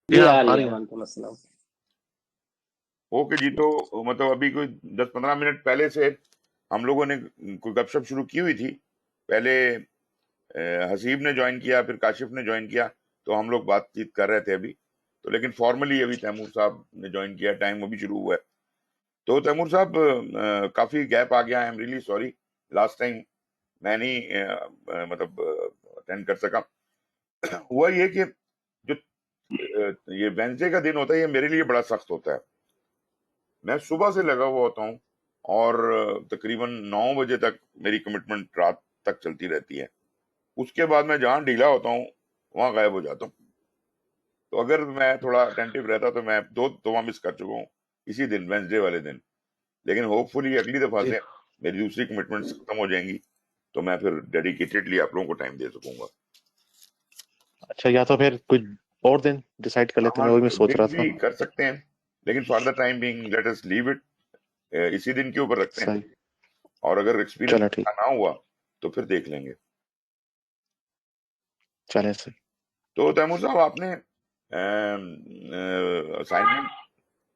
जी हाँ, आ आ रही रही है। है। वालेकुम अस्सलाम। ओके जी। तो मतलब अभी कोई 10-15 मिनट पहले से हम लोगों ने कोई गपशप शुरू की हुई थी। पहले हसीब ने ज्वाइन किया, फिर काशिफ ने ज्वाइन किया, तो हम लोग बातचीत कर रहे थे अभी। तो लेकिन फॉर्मली अभी तैमूर साहब ने ज्वाइन किया, टाइम अभी शुरू हुआ है। तो तैमूर साहब, काफी गैप आ गया, I am really sorry. Last time मैं नहीं मतलब अटेंड कर सका। हुआ ये कि जो ये वेंसडे का दिन होता है, ये मेरे लिए बड़ा सख्त होता है। मैं सुबह से लगा हुआ होता हूँ और तकरीबन 9 बजे तक मेरी कमिटमेंट रात तक चलती रहती है। उसके बाद मैं जहाँ ढीला होता हूँ वहां गायब हो जाता हूँ। तो अगर मैं थोड़ा अटेंटिव रहता तो मैं 2 दफा मिस कर चुका हूँ इसी दिन, वेंसडे वाले दिन। लेकिन होपफुली अगली दफा जी। से मेरी दूसरी कमिटमेंट्स खत्म हो जाएंगी, तो मैं फिर डेडिकेटेडली आप लोगों को टाइम दे सकूंगा। अच्छा, या तो फिर कुछ और दिन डिसाइड कर लेते हैं, हाँ, मैं वही मैं सोच दिन रहा भी था। कर सकते हैं, लेकिन for the time being let us leave it, इसी दिन के ऊपर रखते हैं। सही। और अगर एक्सपीरियंस चलो ठीक। अच्छा ना हुआ तो फिर देख लेंगे। चले सही। तो तैमूर साहब, आपने असाइनमेंट,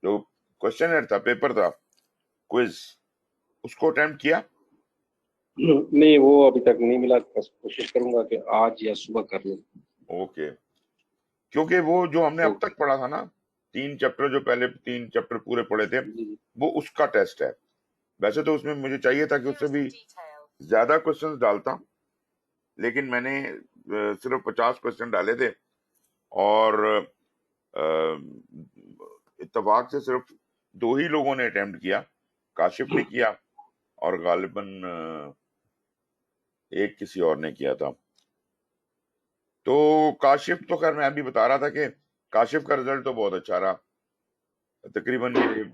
जो क्वेश्चन था, पेपर था, क्विज, उसको अटेम्प्ट किया? नहीं, वो अभी तक नहीं मिला। बस कोशिश करूंगा कि आज या सुबह कर लूं। ओके। क्योंकि वो जो हमने अब ओके। तक पढ़ा था ना, 3 चैप्टर, जो पहले 3 चैप्टर पूरे पढ़े थे, जी जी। वो उसका टेस्ट है। वैसे तो उसमें मुझे चाहिए था कि उससे भी ज्यादा क्वेश्चंस डालता, लेकिन मैंने सिर्फ 50 क्वेश्चन डाले थे। और अ, इत्तेफाक से सिर्फ 2 ही लोगों ने अटेम्प्ट किया। काशिफ ने किया और गालिबन एक किसी और ने किया था। तो काशिफ तो खैर, मैं अभी बता रहा था कि काशिफ का रिजल्ट तो बहुत अच्छा रहा। तकरीबन ये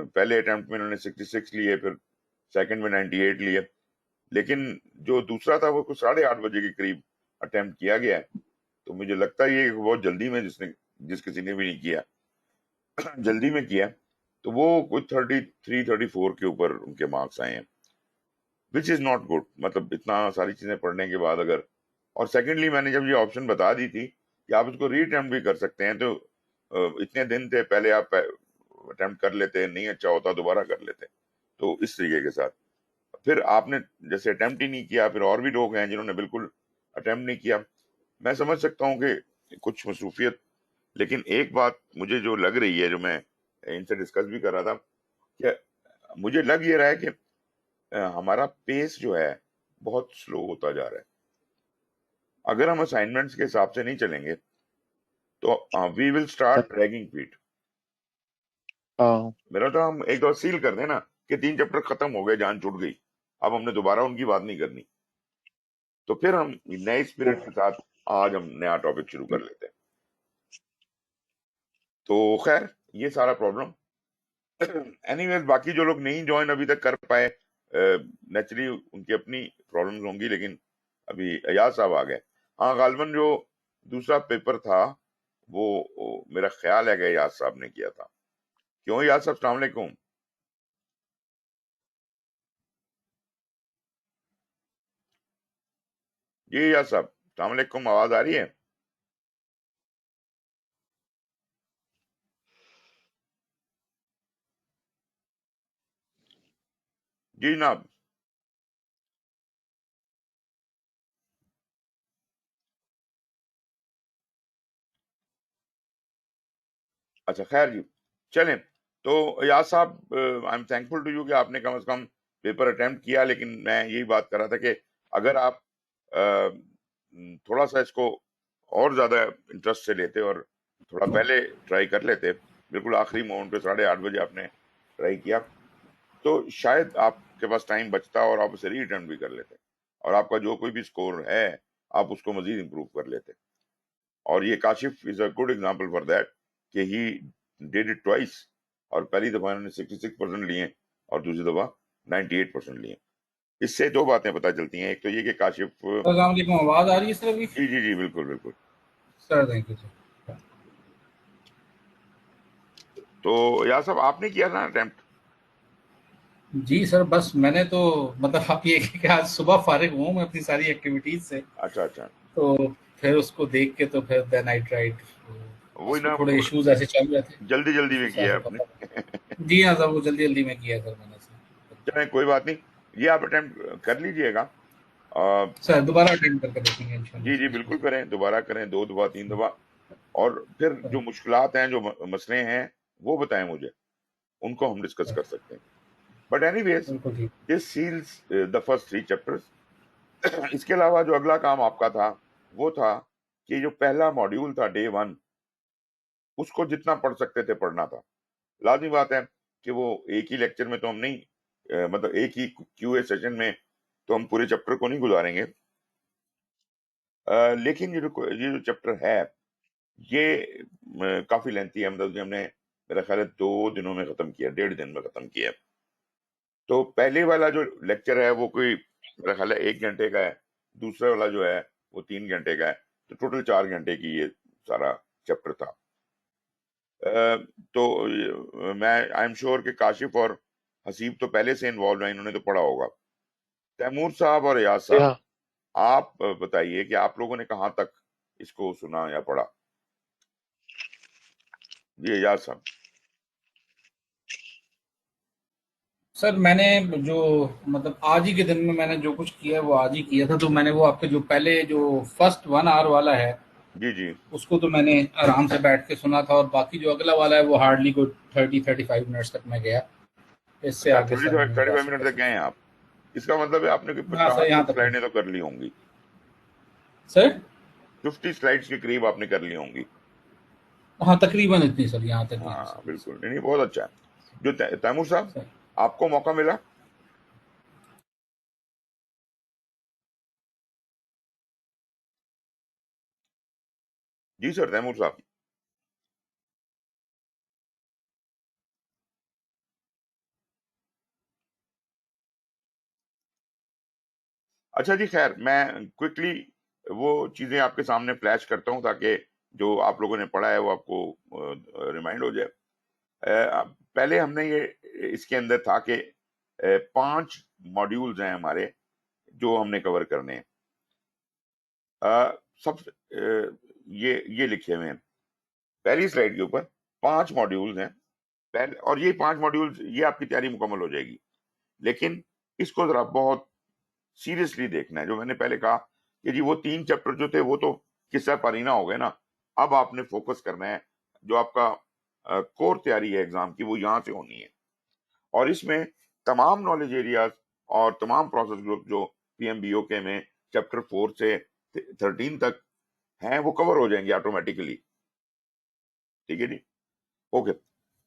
पहले अटेम्प्ट में इन्होंने 66 लिए, फिर सेकंड में 98 लिए। लेकिन जो दूसरा था वो कुछ 8:30 बजे के करीब अटेम्प्ट किया गया है। तो मुझे लगता है ये बहुत जल्दी में, जिस किसी ने भी नहीं किया जल्दी में किया, तो वो कुछ 33-34 के ऊपर उनके मार्क्स आए हैं, विच इज नॉट गुड। मतलब इतना सारी चीजें पढ़ने के बाद अगर, और सेकेंडली मैंने जब ये ऑप्शन बता दी थी कि आप उसको रीअटेम्प्ट भी कर सकते हैं, तो इतने दिन थे पहले, आप अटेम्प्ट कर लेते, नहीं अच्छा होता दोबारा कर लेते। तो इस तरीके के साथ फिर आपने जैसे अटेम्प्ट ही नहीं किया, फिर और भी लोग हैं जिन्होंने बिल्कुल अटेम्प्ट नहीं किया। मैं समझ सकता हूँ कि कुछ मसरूफियत, लेकिन एक बात मुझे जो लग रही है, जो मैं इनसे डिस्कस भी कर रहा था, कि मुझे लग ये रहा है कि हमारा पेस जो है बहुत स्लो होता जा रहा है। अगर हम असाइनमेंट्स के हिसाब से नहीं चलेंगे तो वी विल स्टार्ट सही। Dragging feet. हाँ। मेरा तो हम एक बार सील कर देना कि 3 चैप्टर खत्म हो गए, जान छूट गई, अब हमने दोबारा उनकी बात नहीं करनी। तो फिर हम नए स्पिरिट के साथ आज हम नया टॉपिक शुरू कर लेते हैं। तो खैर, ये सारा प्रॉब्लम एनीवेज, बाकी जो लोग नहीं ज्वाइन अभी तक कर पाए, नेचुरली उनकी अपनी प्रॉब्लम्स होंगी, लेकिन अभी अयाज साहब आ गए। हाँ, गालबन जो दूसरा पेपर था वो मेरा ख्याल है कि अयाज साहब ने किया था। क्यों अयाज साहब, अस्सलाम वालेकुम। जी अयाज साहब, अस्सलाम वालेकुम, आवाज आ रही है? जी जनाब। अच्छा, खैर जी, चलें। तो याद साहब, I am thankful to you कि आपने कम से कम पेपर अटेम्प्ट किया। लेकिन मैं यही बात कर रहा था कि अगर आप थोड़ा सा इसको और ज्यादा इंटरेस्ट से लेते और थोड़ा पहले ट्राई कर लेते, बिल्कुल आखिरी मोमेंट पे 8:30 बजे आपने ट्राई किया, तो शायद आपके पास टाइम बचता और आप उसे री अटेम्प्ट भी कर लेते, और आपका जो कोई भी स्कोर है आप उसको मजीद इम्प्रूव कर लेते। और ये Kashif is a good example for that कि ही डिड इट ट्वाइस। और पहली दफा इन्होंने 66% लिए और दूसरी दफा 98% लिए। इससे 2 बातें पता चलती हैं। एक तो ये कि काशिफ, अस्सलाम वालेकुम, आवाज़ आ रही है सर अभी? जी जी जी, बिल्कुल बिल्कुल। Sir thank you sir. तो यार साहब, आपने किया था अटेम्प्ट? जी सर, बस मैंने तो मतलब आप ये कि आज सुबह फारिग हुआ हूँ मैं अपनी सारी एक्टिविटीज़ से, अच्छा अच्छा। तो फिर उसको देख के तो फिर देन आई ट्राइड। वही उसमें ना, थोड़े इश्यूज ऐसे चल रहे थे, जल्दी जल्दी उस में हिसाब किया से आपने। पता। जी हाँ सर, वो जल्दी जल्दी में किया सर मैंने सर। चलें, कोई बात नहीं, ये आप अटेम्प्ट कर लीजिएगा। सर दोबारा अटेंड करके देखेंगे इंशाल्लाह जी जी सर इसको बिल्कुल सर। करें, दोबारा करें, 2 दफा 3 दफा। और फिर सर, जो मुश्किलात हैं, जो मसले हैं, वो बताएं मुझे, उनको हम डिस्कस सर, कर सकते हैं। बट एनीवेज, बिल्कुल ठीक। This seals the first 3 chapters. इसके अलावा जो अगला काम आपका था, वो था कि जो पहला मॉड्यूल था डे 1, उसको जितना पढ़ सकते थे पढ़ना था। लाजमी बात है कि वो एक ही लेक्चर में तो हम नहीं, मतलब एक ही क्यूए सेशन में तो हम पूरे चैप्टर को नहीं गुजारेंगे। लेकिन ये जो चैप्टर है, ये काफी लेंथी है, मतलब कि हमने मेरा ख्याल है 2 दिनों में खत्म किया, 1.5 दिन में खत्म किया। तो पहले वाला जो लेक्चर है वो कोई मेरा ख्याल है 1 घंटे का है, दूसरा वाला जो है वो 3 घंटे का है, तो टोटल 4 घंटे की ये सारा चैप्टर था। तो मैं आई एम श्योर कि काशिफ और हसीब तो पहले से इन्वॉल्व है, इन्होंने तो पढ़ा होगा। तैमूर साहब और रियाज जी साहब, हाँ। आप बताइए कि आप लोगों ने कहाँ तक इसको सुना या पढ़ा। जी रियाज साहब। सर मैंने जो मतलब आज ही के दिन में मैंने जो कुछ किया है वो आज ही किया था। तो मैंने वो आपके जो पहले जो फर्स्ट 1 आवर वाला है जी जी। उसको तो मैंने आराम से बैठ के सुना था, और बाकी जो अगला वाला है वो हार्डली कोई 30-35 मिनट्स तक मैं गया। इससे अच्छा, आगे सर नहीं जा 35 मिनट सका तक गए हैं आप। इसका मतलब है आपने कोई सर। हाँ सर, 50 यहाँ तक स्लाइडें तो कर ली होंगी। सर। 50 स्लाइड्स के करीब आपने कर ली होंगी। हाँ तकरीबन इतनी सर, यहाँ तक गया हाँ सर। बिल्कुल, नहीं नहीं, बहुत अच्छा है। जो तैमूर साहब, सर आपको मौका मिला। जी सर, तैमूर साहब। अच्छा जी, खैर मैं क्विकली वो चीजें आपके सामने फ्लैश करता हूँ ताकि जो आप लोगों ने पढ़ा है वो आपको रिमाइंड हो जाए। पहले हमने ये इसके अंदर था कि 5 मॉड्यूल्स हैं हमारे जो हमने कवर करने हैं। सब ये लिखे हुए हैं पहली स्लाइड के ऊपर। 5 मॉड्यूल्स हैं पहले, और ये 5 मॉड्यूल्स, ये आपकी तैयारी मुकम्मल हो जाएगी। लेकिन इसको जरा बहुत सीरियसली देखना है। जो मैंने पहले कहा कि जी वो 3 चैप्टर जो थे वो तो किस्सा पारीना हो गए ना, अब आपने फोकस करना है। जो आपका कोर तैयारी है एग्जाम की, वो यहाँ से होनी है। और इसमें तमाम नॉलेज एरियाज और तमाम प्रोसेस ग्रुप जो पीएमबीओके में चैप्टर 4 से 13 तक हैं, वो कवर हो जाएंगे ऑटोमेटिकली। ठीक है जी, ओके।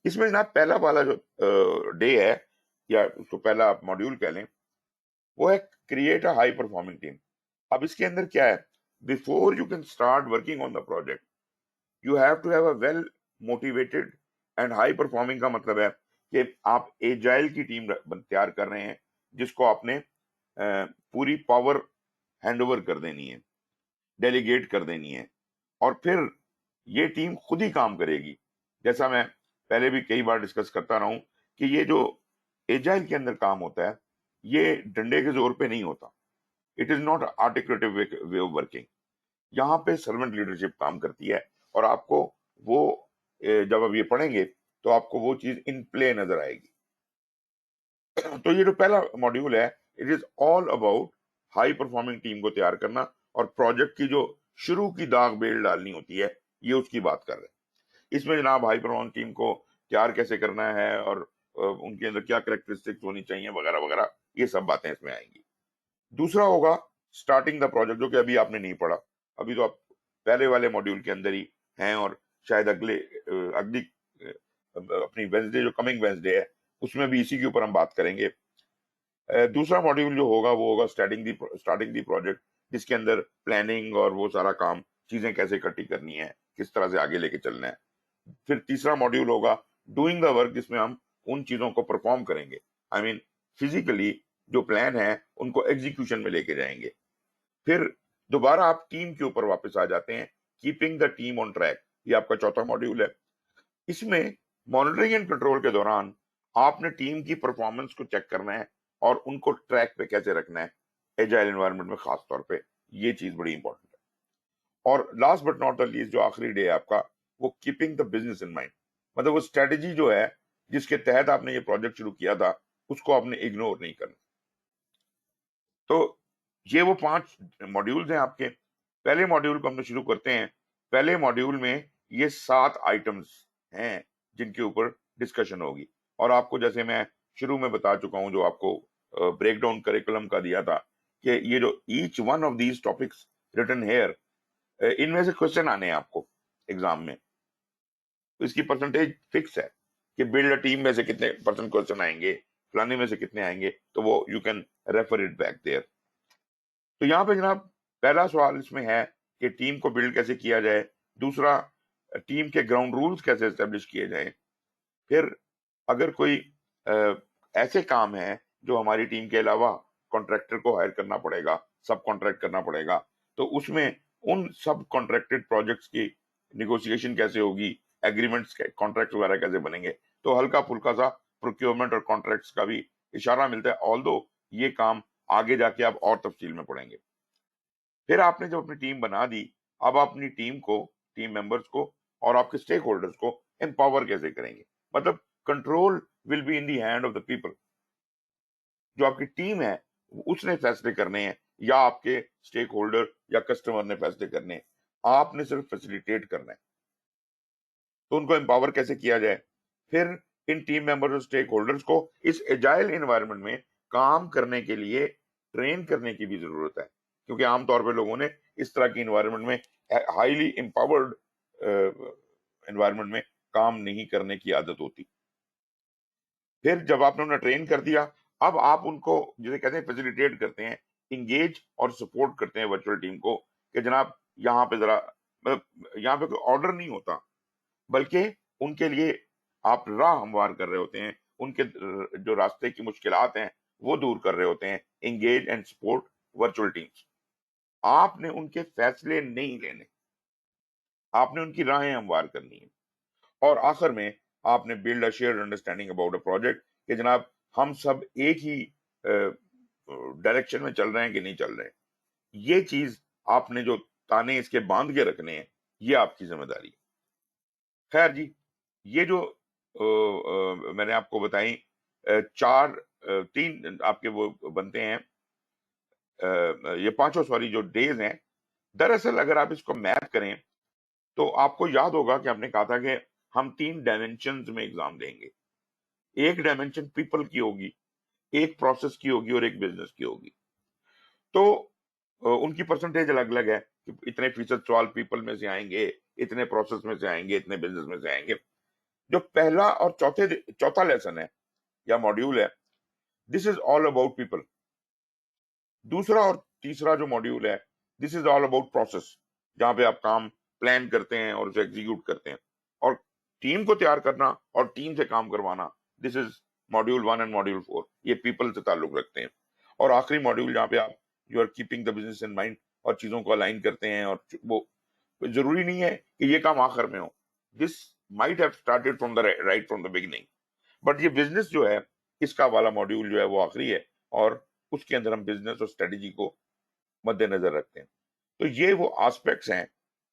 इसमें जनाब पहला वाला जो डे है, या उसको पहला आप मॉड्यूल कह लें, वो है create a high performing team. अब इसके अंदर क्या है, before you can start working on the project, you have to have a well motivated and high performing. का मतलब है कि आप एजाइल की टीम तैयार कर रहे हैं, जिसको आपने पूरी पावर हैंडओवर कर देनी है, डेलीगेट कर देनी है, और फिर ये टीम खुद ही काम करेगी। जैसा मैं पहले भी कई बार डिस्कस करता रहा हूं कि ये जो एजाइल के अंदर काम होता है, ये डंडे के जोर पे नहीं होता। It is not articulative way of working. यहाँ पे सर्वेंट लीडरशिप काम करती है, और आपको वो जब आप ये पढ़ेंगे तो आपको वो चीज इन प्ले नजर आएगी। तो ये जो पहला मॉड्यूल है, it is all about high performing team को तैयार करना, और प्रोजेक्ट की जो शुरू की दाग बेल डालनी होती है, ये उसकी बात कर रहे हैं। इसमें जनाब हाई परफॉर्मिंग टीम को तैयार कैसे करना है, और उनके अंदर क्या कैरेक्टरिस्टिक्स होनी चाहिए, वगैरह वगैरह, ये सब बातें इसमें आएंगी। दूसरा होगा स्टार्टिंग द प्रोजेक्ट, जो कि अभी आपने नहीं पढ़ा। अभी तो आप पहले वाले मॉड्यूल के अंदर ही हैं, और शायद अगली अपनी वेंसडे, जो कमिंग वेंसडे है, उसमें भी इसी के ऊपर हम बात करेंगे। दूसरा मॉड्यूल जो होगा वो होगा स्टार्टिंग दी प्रोजेक्ट, जिसके अंदर प्लानिंग और वो सारा काम, चीजें कैसे इकट्ठी करनी है, किस तरह से आगे लेके चलना है। फिर तीसरा मॉड्यूल होगा डूइंग द वर्क, जिसमें हम उन चीजों को परफॉर्म करेंगे, आई मीन फिजिकली जो प्लान है उनको एग्जीक्यूशन में लेके जाएंगे। फिर दोबारा आप टीम के ऊपर वापस आ जाते हैं, keeping the team on track, ये आपका चौथा मॉड्यूल है। इसमें मॉनिटरिंग एंड कंट्रोल के दौरान आपने टीम की परफॉर्मेंस को चेक करना है, और उनको ट्रैक पे कैसे रखना है एजाइल एनवायरनमेंट में, खास तौर पे ये चीज बड़ी इंपॉर्टेंट है। और last but not the least, जो आखिरी डे है आपका, वो keeping the business in mind, मतलब वो स्ट्रेटेजी जो है जिसके तहत आपने ये प्रोजेक्ट शुरू किया था उसको आपने इग्नोर नहीं करना। तो ये वो 5 मॉड्यूल्स हैं आपके। पहले मॉड्यूल को हम शुरू करते हैं। पहले मॉड्यूल में ये 7 आइटम्स हैं जिनके ऊपर डिस्कशन होगी, और आपको जैसे मैं शुरू में बता चुका हूं, जो आपको ब्रेक डाउन करिकुलम का दिया था, कि ये जो each one of these topics written here, इनमें से क्वेश्चन आने हैं आपको एग्जाम में। तो इसकी परसेंटेज फिक्स है कि बिल्ड अ टीम में से कितने परसेंट क्वेश्चन आएंगे, फलाने में से कितने आएंगे, तो वो you can refer it back there. तो यहाँ पे जनाब पहला सवाल इसमें है कि टीम को बिल्ड कैसे किया जाए, दूसरा टीम के ग्राउंड रूल्स कैसे एस्टेब्लिश किए जाए, फिर अगर कोई ऐसे काम है जो हमारी टीम के अलावा कॉन्ट्रैक्टर को हायर करना पड़ेगा, सब कॉन्ट्रैक्ट करना पड़ेगा, तो उसमें उन सब कॉन्ट्रैक्टेड प्रोजेक्ट्स की निगोशिएशन कैसे होगी, एग्रीमेंट्स कॉन्ट्रैक्ट वगैरह कैसे बनेंगे। तो हल्का फुल्का सा प्रोक्योरमेंट और कॉन्ट्रैक्ट्स का भी इशारा मिलता है, ऑल्दो ये काम आगे जाके आप और तफसील में पढ़ेंगे। फिर आपने जब अपनी टीम बना दी, अब आप अपनी टीम को, टीम मेंबर्स को और आपके स्टेक होल्डर्स को एम्पावर कैसे करेंगे, मतलब control will be in the hand of the people. जो आपकी टीम है उसने फैसले करने हैं या आपके स्टेक होल्डर या कस्टमर ने फैसले करने हैं, आपने सिर्फ फैसिलिटेट करना है। तो उनको एम्पावर कैसे किया जाए। फिर इन टीम मेंबर्स और स्टेक होल्डर्स को इस एजाइल एनवायरनमेंट में काम करने के लिए ट्रेन करने की भी जरूरत है, क्योंकि आमतौर पर लोगों ने इस तरह की एनवायरनमेंट में, हाईली एम्पावर्ड एनवायरनमेंट में काम नहीं करने की आदत होती। फिर जब आपने उन्हें ट्रेन कर दिया, अब आप उनको जिसे कहते हैं फैसिलिटेट करते हैं, इंगेज और सपोर्ट करते हैं वर्चुअल टीम को, कि जनाब यहाँ पे जरा, मतलब यहाँ पे कोई ऑर्डर नहीं होता, बल्कि उनके लिए आप राह हमवार कर रहे होते हैं, उनके जो रास्ते की मुश्किलात हैं वो दूर कर रहे होते हैं। Engage and support virtual teams. आपने उनके फैसले नहीं लेने, आपने उनकी राहें हमवार करनी है। और आखिर में आपने build a shared understanding about a project, कि जनाब हम सब एक ही डायरेक्शन में चल रहे हैं कि नहीं चल रहे हैं। ये चीज आपने जो ताने इसके बांध के रखने हैं, ये आपकी जिम्मेदारी है। खैर जी, ये जो मैंने आपको बताई 3 आपके वो बनते हैं, ये 5 सॉरी जो डेज हैं, दरअसल अगर आप इसको मैप करें तो आपको याद होगा कि आपने कहा था कि हम 3 डायमेंशंस में एग्जाम देंगे। एक डायमेंशन पीपल की होगी, एक प्रोसेस की होगी और एक बिजनेस की होगी। तो उनकी परसेंटेज अलग अलग है कि इतने फीसद सवाल पीपल में से आएंगे, इतने प्रोसेस में से आएंगे, इतने बिजनेस में से आएंगे। जो पहला और चौथा लेसन है या मॉड्यूल है, this is all about people. दूसरा और तीसरा जो मॉड्यूल है, this is all about process, जहां पे आप काम प्लान करते हैं और उसे एग्जीक्यूट करते हैं। और टीम को तैयार करना और टीम से काम करवाना, this is module 1 and module 4, ये पीपल से ताल्लुक रखते हैं। और आखिरी मॉड्यूल जहाँ पे आप you are keeping the business in mind और चीजों को अलाइन करते हैं, और वो जरूरी नहीं है कि ये काम आखिर में हो, this might have started from the right from the beginning, but ये बिजनेस जो है, इसका वाला मॉड्यूल जो है वो आखिरी है, और उसके अंदर हम बिजनेस और स्ट्रेटेजी को मद्देनजर रखते हैं। तो ये वो एस्पेक्ट्स हैं,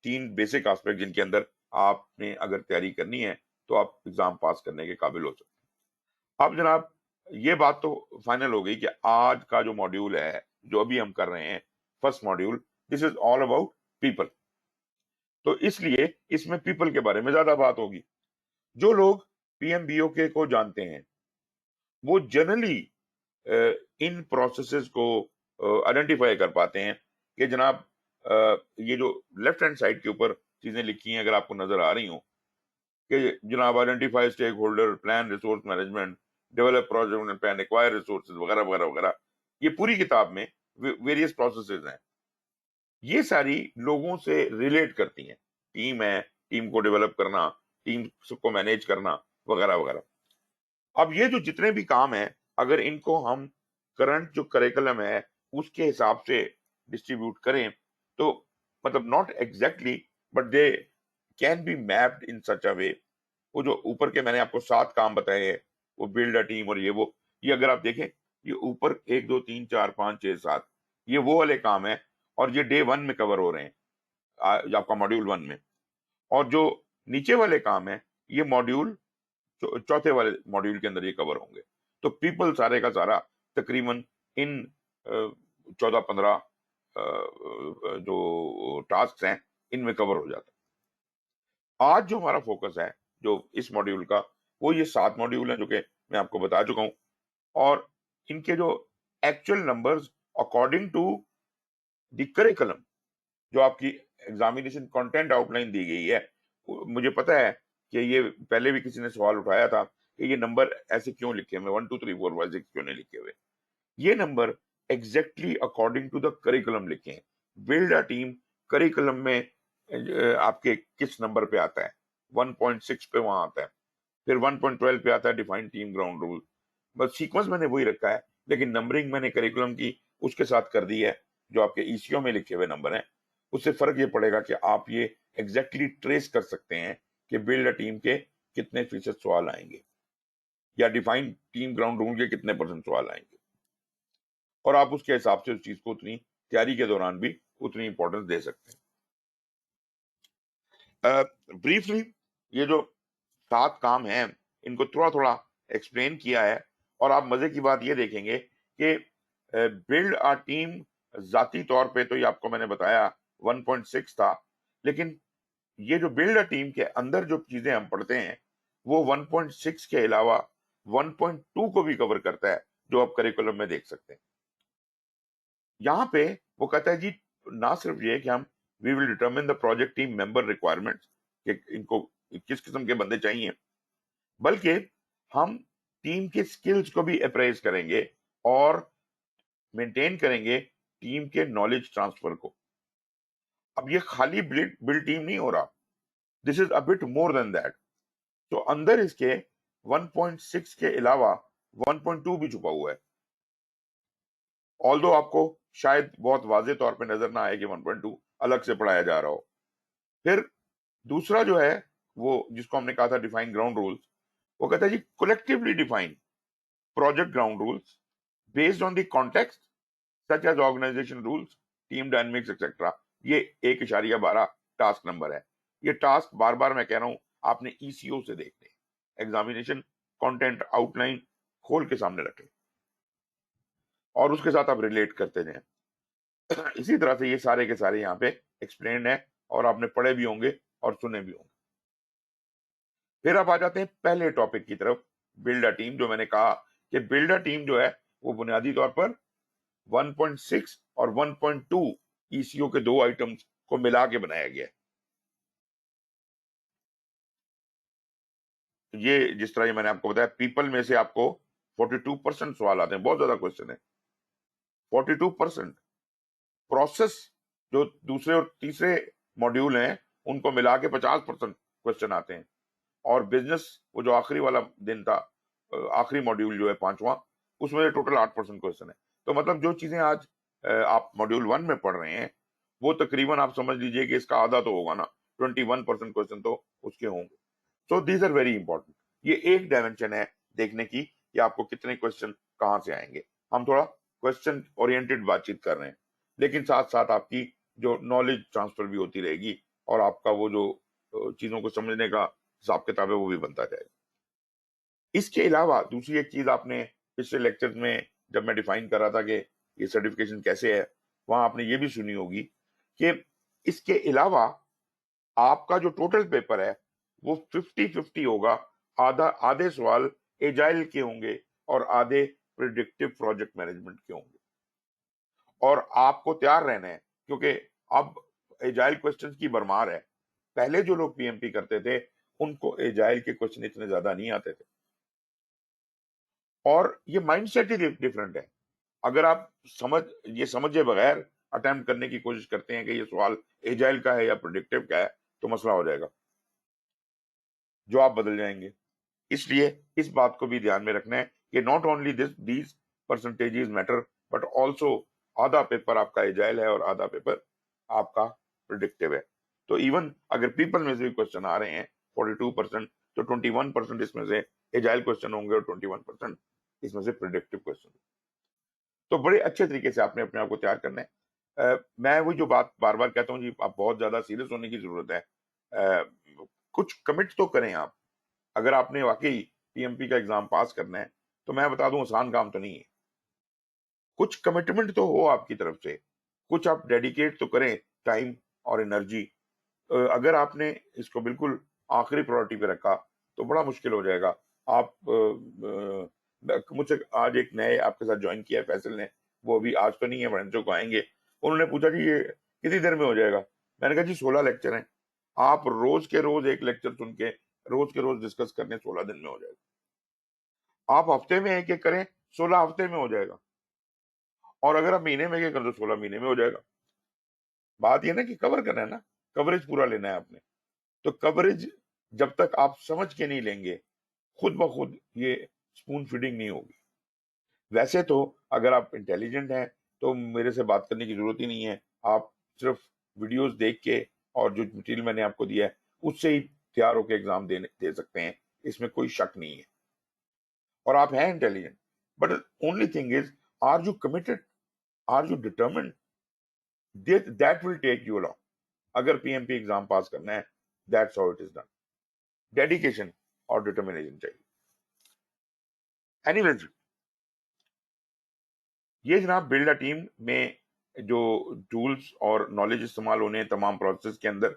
3 बेसिक एस्पेक्ट, जिनके अंदर आपने अगर तैयारी करनी है तो आप एग्जाम पास करने के काबिल हो सकते हैं। अब जनाब ये बात तो फाइनल हो गई कि आज का जो मॉड्यूल है, जो अभी हम कर रहे हैं, first module, this is all about people. तो इसलिए इसमें पीपल के बारे में ज्यादा बात होगी। जो लोग पीएमबीओके को जानते हैं वो जनरली इन प्रोसेसेस को आइडेंटिफाई कर पाते हैं कि जनाब ये जो लेफ्ट हैंड साइड के ऊपर चीजें लिखी हैं, अगर आपको नजर आ रही हो, कि जनाब identify stakeholder, plan resource management, develop project plan, acquire resources वगैरह वगैरह वगैरह, ये पूरी किताब में वेरियस प्रोसेसेस हैं। ये सारी लोगों से रिलेट करती हैं। टीम है, टीम को डेवलप करना, टीम को मैनेज करना वगैरह वगैरह। अब ये जो जितने भी काम हैं, अगर इनको हम करंट जो करिकुलम है उसके हिसाब से डिस्ट्रीब्यूट करें, तो मतलब not exactly, but they can be mapped in such a way. वो जो ऊपर के मैंने आपको 7 काम बताए हैं, वो बिल्ड अ टीम और ये अगर आप देखें, ये ऊपर 1 2 3 4 5 6 7, ये वो वाले काम है, और ये डे 1 में कवर हो रहे हैं, आपका मॉड्यूल 1 में। और जो नीचे वाले काम है ये मॉड्यूल चौथे वाले मॉड्यूल के अंदर ये कवर होंगे। तो पीपल सारे का सारा तकरीबन इन 14-15 जो टास्क हैं इनमें कवर हो जाता है। आज जो हमारा फोकस है जो इस मॉड्यूल का, वो ये 7 मॉड्यूल हैं जो कि मैं आपको बता चुका हूं, और इनके जो actual numbers according to the curriculum जो आपकी एग्जामिनेशन कंटेंट आउटलाइन दी गई है, मुझे पता है कि ये पहले भी किसी ने सवाल उठाया था कि ये नंबर ऐसे क्यों लिखे हुए 1 2 3 4 5 6 क्यों नहीं लिखे हुए। ये number exactly according to the curriculum लिखे हैं। बिल्ड अ टीम करिकुलम में आपके किस नंबर पे आता है, 1.6 पे वहां आता है, फिर 1.12 पे आता है डिफाइंड टीम ग्राउंड रूल। बस सीक्वेंस मैंने वही रखा है, लेकिन नंबरिंग मैंने करिकुलम की उसके साथ कर दी है जो आपके ईसीओ में लिखे हुए नंबर हैं। उससे फर्क ये पड़ेगा कि आप ये एग्जैक्टली ट्रेस कर सकते हैं कि बिल्ड अ टीम के कितने फीसद सवाल आएंगे या डिफाइन टीम ग्राउंड रूल के कितने परसेंट सवाल आएंगे, और आप उसके हिसाब से उस चीज को उतनी तैयारी के दौरान भी उतनी इंपॉर्टेंस दे सकते हैं। ब्रीफली ये जो 7 काम हैं इनको थोड़ा थोड़ा एक्सप्लेन किया है, और आप मजे की बात ये देखेंगे कि बिल्ड अ टीम जाती तौर पे तो ये आपको मैंने बताया 1.6 था, लेकिन ये जो बिल्ड अ टीम के अंदर जो चीजें हम पढ़ते हैं वो 1.6 के अलावा 1.2 को भी कवर करता है जो आप करिकुलम में देख सकते हैं। यहाँ पे वो कहता है जी ना सिर्फ ये कि हम we will determine the project team member requirements कि इनको किस किस्म के बंदे चाहिए, बल्कि हम टीम के स्किल्स को भी अप्रेज करेंगे और मेंटेन करेंगे टीम के नॉलेज ट्रांसफर को। अब ये खाली बिल्ड टीम नहीं हो रहा, this is a bit more than that. तो अंदर इसके 1.6 के अलावा 1.2 भी छुपा हुआ है, ऑल्दो आपको शायद बहुत वाजे तौर पे नजर ना आए कि 1.2 अलग से पढ़ाया जा रहा हो। फिर दूसरा जो है वो जिसको हमने कहा था डिफाइन ग्राउंड रूल्स, वो कहता है जी collectively define project ground rules based on the context such as organisation rules team dynamics etcetera. ये 1.12 टास्क नंबर है। ये टास्क बार बार मैं कह रहा हूं आपने ईसीओ से देखने, एग्जामिनेशन कंटेंट आउटलाइन खोल के सामने रखें और उसके साथ आप रिलेट करते जाएं। इसी तरह से ये सारे के सारे यहाँ पे एक्सप्लेन है और आपने पढ़े भी होंगे और सुने भी होंगे। फिर आप आ जाते हैं पहले टॉपिक की तरफ, बिल्ड अ टीम। जो मैंने कहा कि बिल्ड अ टीम जो है वो बुनियादी तौर पर 1.6 और 1.2 ईसीओ के 2 आइटम्स को मिला के बनाया गया है। ये जिस तरह ये मैंने आपको बताया, पीपल में से आपको 42% सवाल आते हैं, बहुत ज्यादा क्वेश्चन है 42%। प्रोसेस जो दूसरे और तीसरे मॉड्यूल हैं उनको मिला के 50% क्वेश्चन आते हैं, और बिजनेस वो जो आखिरी वाला दिन था, आखिरी मॉड्यूल जो है 5वां, उसमें टोटल 8% क्वेश्चन है। तो मतलब जो चीजें आज आप मॉड्यूल 1 में पढ़ रहे हैं वो तकरीबन आप समझ लीजिए कि इसका आधा तो होगा ना, 21% क्वेश्चन तो उसके होंगे। So these are very important. ये एक डायमेंशन है देखने की कि आपको कितने क्वेश्चन कहाँ से आएंगे। हम थोड़ा क्वेश्चन ओरिएंटेड बातचीत कर रहे हैं, लेकिन साथ साथ आपकी जो नॉलेज ट्रांसफर भी होती रहेगी और आपका वो जो चीजों को समझने का हिसाब किताब है वो भी बनता जाएगा। इसके अलावा दूसरी एक चीज आपने पिछले लेक्चर में जब मैं डिफाइन कर रहा था कि ये सर्टिफिकेशन कैसे है, वहां आपने ये भी सुनी होगी कि इसके अलावा आपका जो टोटल पेपर है वो 50-50 होगा। आधे सवाल एजाइल के होंगे और आधे प्रिडिक्टिव प्रोजेक्ट मैनेजमेंट के होंगे, और आपको तैयार रहना है क्योंकि अब एजाइल क्वेश्चंस की भरमार है। पहले जो लोग पीएमपी करते थे उनको एजाइल के क्वेश्चन इतने ज्यादा नहीं आते थे, और ये माइंडसेट ही डिफरेंट है। अगर आप ये समझे बगैर अटेम्प्ट करने की कोशिश करते हैं कि ये सवाल एजाइल का है या प्रिडिक्टिव का है, तो मसला हो जाएगा, जवाब बदल जाएंगे। इसलिए इस बात को भी ध्यान में रखना है कि not only these percentages matter, but also आधा पेपर आपका एजाइल है और आधा पेपर आपका प्रिडिक्टिव है। तो इवन अगर पीपल में से भी क्वेश्चन आ रहे हैं 42%, तो 21% इसमें से एजाइल क्वेश्चन होंगे और 21% इसमें से प्रिडिक्टिव क्वेश्चन। तो बड़े अच्छे तरीके से आपने अपने आप को तैयार करना है। मैं वही जो बात बार बार कहता हूँ जी, आप बहुत ज्यादा सीरियस होने की जरूरत है। कुछ कमिट तो करें आप। अगर आपने वाकई पीएमपी का एग्जाम पास करना है तो मैं बता दूं आसान काम तो नहीं है। कुछ कमिटमेंट तो हो आपकी तरफ से, कुछ आप डेडिकेट तो करें टाइम और एनर्जी। अगर आपने इसको बिल्कुल आखिरी प्रायोरिटी पे रखा तो बड़ा मुश्किल हो जाएगा। आप मुझसे आज एक नए आपके साथ ज्वाइन किया है फैसल ने, वो अभी आज तो नहीं है, वेडनेसडे को आएंगे। उन्होंने पूछा जी ये कितनी देर में हो जाएगा? मैंने कहा जी 16 लेक्चर हैं, आप रोज के रोज एक लेक्चर सुन के रोज के रोज डिस्कस करने 16 दिन में हो जाएगा। आप हफ्ते में एक एक करें, 16 हफ्ते में हो जाएगा। और अगर आप महीने में एक कर दो, 16 महीने में हो जाएगा। बात ये ना कि कवर करना है ना, कवरेज पूरा लेना है आपने। तो कवरेज जब तक आप समझ के नहीं लेंगे, खुद ब खुद ये स्पून फीडिंग नहीं होगी। वैसे तो अगर आप इंटेलिजेंट हैं तो मेरे से बात करने की जरूरत ही नहीं है, आप सिर्फ वीडियोस देख के और जो मटेरियल मैंने आपको दिया है उससे ही तैयार होकर एग्जाम दे सकते हैं, इसमें कोई शक नहीं है। और आप हैं intelligent, but only thing is, are you committed, are you determined? That will take you along. अगर पीएमपी एग्जाम पास करना है, that's how it is done. Dedication और डिटर्मिनेशन चाहिए। एनीवेज, ये जनाब बिल्ड अ टीम में जो टूल्स और नॉलेज इस्तेमाल होने हैं तमाम प्रोसेस के अंदर,